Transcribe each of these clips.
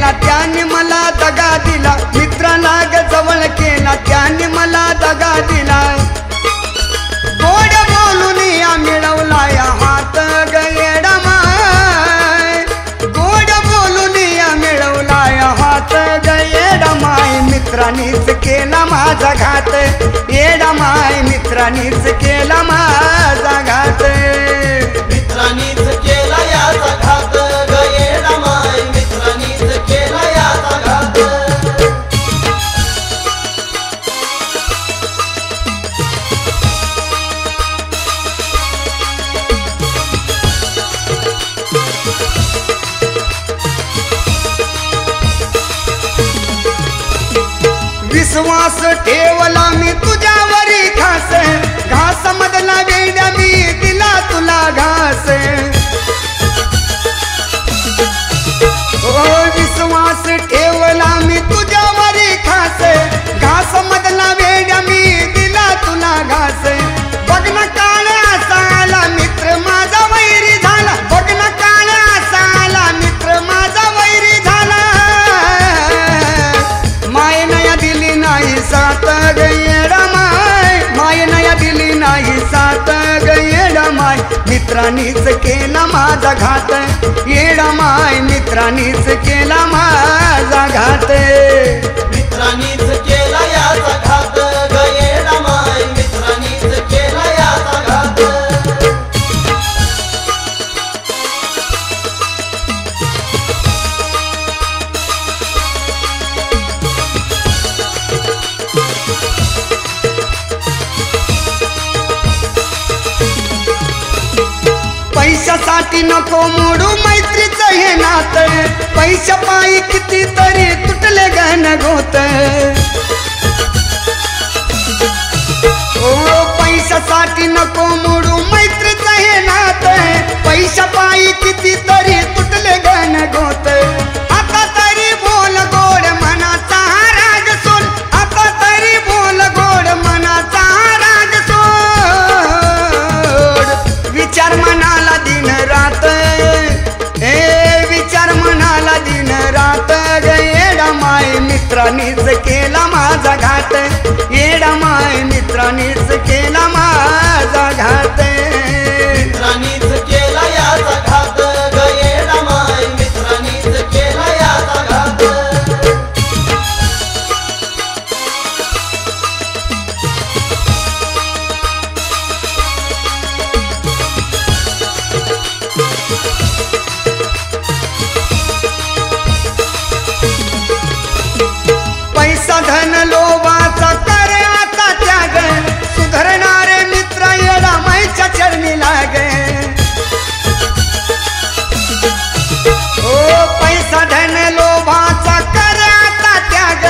केला त्याने मला दगा दिला, मित्राला ग जवळ केला त्याने मला दगा दिला। गोड बोलून या मिळवला या हात ग येडा माय, गोड बोलून या मिळवला या हात ग येडा माय, मित्रांनीच केला माझा घात, येडा माय मित्रांनीच केला माझा घात, मित्रांनीच केला याचा घात ग येडा माय, मित्रांनीच केला याचा घात। विश्वास ठेवला मी तुझ्यावरी खास, घास मधला वेड्या मी दिला तुला घास। ओ विश्वास ठेवला मी तुझ्यावरी खास, घास मधला वेड्या मी दिला तुला घास। बघ ना काळ्या साला मित्र माझा वैरी झाला, बघ ना काळ्या साला मित्र माझा वैरी झाला। माय नया दिली नाही साथ ग येडा माय, माय नया दिली नाही साथ ग येडा माय, मित्रांनीच केला माझा घात, येडा माय मित्रांनीच केला माझा घात, मित्रांनीच केला याचा घात ग येडा माय, मित्रांनीच केला याचा घात। पैशासाठी नको मोडू मैत्रीचं हे नात, पैशा पायी किती तरी तुटले गहन गोत। ओ पैशासाठी नको मोडू मैत्रीचं हे नात, पैशा पायी किती तरी तुटले गहन गोत। आता तरी बोल गोड मनाचा राग सोड, आता तरी बोल गोड मनाचा राग सोड, विचार मनाला दिन रात, ए विचार मनाला दिन रात ग येडा माय, मित्रांनीच केला माझा घात, येडा माय मित्रांनीच केला माझा घात, मित्रांनीच केला याचा घात ग येडा माय, मित्रांनीच केला याचा घात। पैसा धन लोभाचा करे आता त्याग, सुधरणारे मित्र येडा मायच्या चरणी लागे। ओ पैसा धन लोभाचा करे आता त्याग,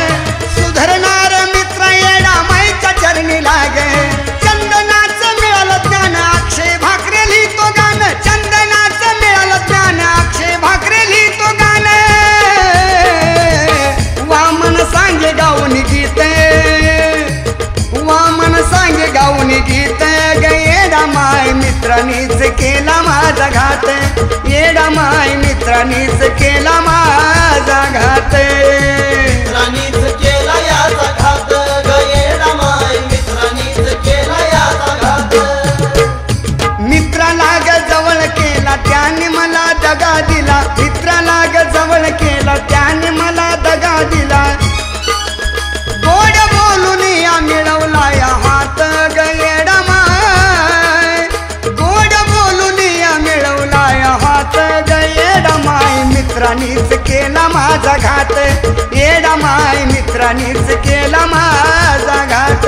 सुधरणारे मित्र येडा मायच्या चरणी लागे। चंदनाचं मिळालं ज्ञान अक्षय भाकरे लिहितो गाणं, चंदनाचं मिळालं ज्ञान अक्षय भाकरे लिहितो गाणं। वामन सांगे गाऊन गीत, वामन सांगे गाऊन गीत ग येडा माय, मित्रांनीच केला माझा घात, येडा माय मित्रांनीच केला माझा घात, मित्रांनीच केला याचा घात ग येडा माय, मित्रांनीच केला याचा घात। मित्राला ग जवळ केला त्याने मला दगा दिला, मित्राला ग जवळ केला त्याने मला दगा दिला। गोड बोलून या मिळवला या हात ग येडा माय, गोड बोलून या मिळवला या हात ग येडा माय, मित्रांनीच केला माझा घात, येडा माय मित्रांनीच केला माझा घात।